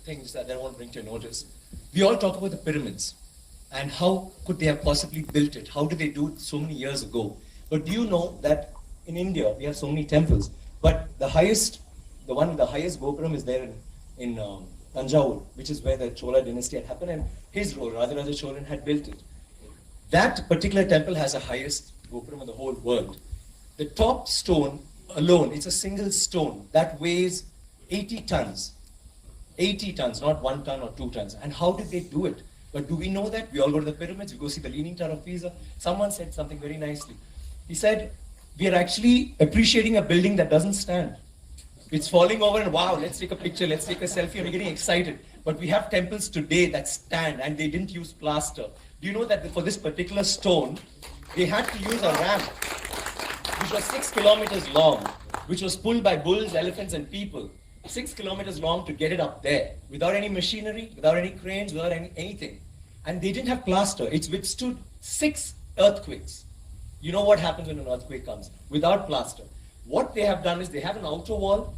things that I want to bring to your notice. We all talk about the pyramids and how could they have possibly built it? How did they do it so many years ago? But do you know that in India we have so many temples, but the one with the highest Gopuram is there in Tanjavur, which is where the Chola dynasty had happened, and his role, Radharaja Cholan, had built it. That particular temple has the highest Gopuram in the whole world. The top stone alone, it's a single stone that weighs 80 tons. 80 tons, not 1 ton or 2 tons. And how did they do it? But do we know that? We all go to the pyramids, we go see the Leaning Tower of Pisa. Someone said something very nicely. He said, we are actually appreciating a building that doesn't stand. It's falling over and wow, let's take a picture, let's take a selfie, and we're getting excited. But we have temples today that stand and they didn't use plaster. Do you know that for this particular stone, they had to use a ramp, which was 6 kilometers long, which was pulled by bulls, elephants, and people. 6 kilometers long to get it up there, without any machinery, without any cranes, without anything. And they didn't have plaster. It's withstood 6 earthquakes. You know what happens when an earthquake comes? Without plaster. What they have done is they have an outer wall,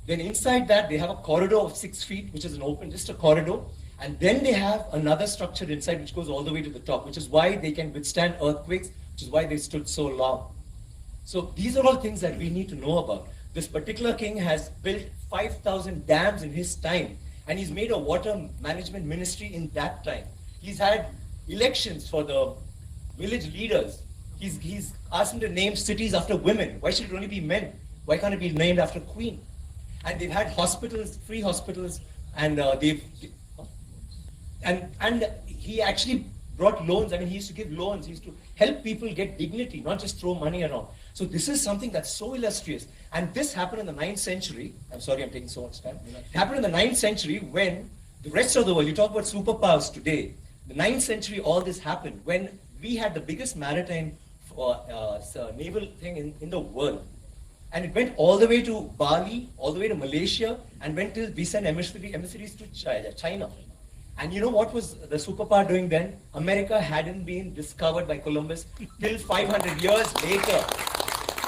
then inside that they have a corridor of 6 feet, which is an open, just a corridor, and then they have another structure inside which goes all the way to the top, which is why they can withstand earthquakes, which is why they stood so long. So these are all things that we need to know about. This particular king has built 5,000 dams in his time, and he's made a water management ministry in that time. He's had elections for the village leaders. He's asked them to name cities after women. Why should it only be men? Why can't it be named after queen? And they've had hospitals, free hospitals, and and he actually brought loans. I mean, he used to give loans. He used to help people get dignity, not just throw money around. So this is something that's so illustrious. And this happened in the 9th century. I'm sorry I'm taking so much time. It happened in the 9th century when the rest of the world, you talk about superpowers today, the 9th century all this happened when we had the biggest maritime naval thing in the world. And it went all the way to Bali, all the way to Malaysia, and went till we sent emissaries to China. And you know what was the superpower doing then? America hadn't been discovered by Columbus till 500 years later.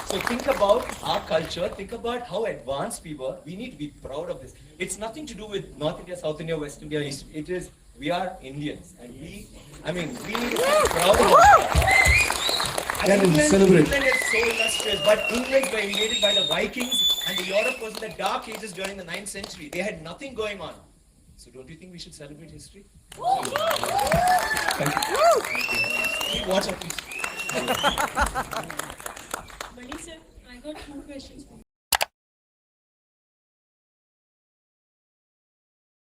So think about our culture, think about how advanced we were. We need to be proud of this. It's nothing to do with North India, South India, West India, East. It is, we are Indians. And we need to be proud of that. England is so illustrious, but England were invaded by the Vikings, and Europe was in the dark ages during the 9th century. They had nothing going on. So don't you think we should celebrate history? Thank you. Keep water, please. Mani sir, I got 2 questions for you.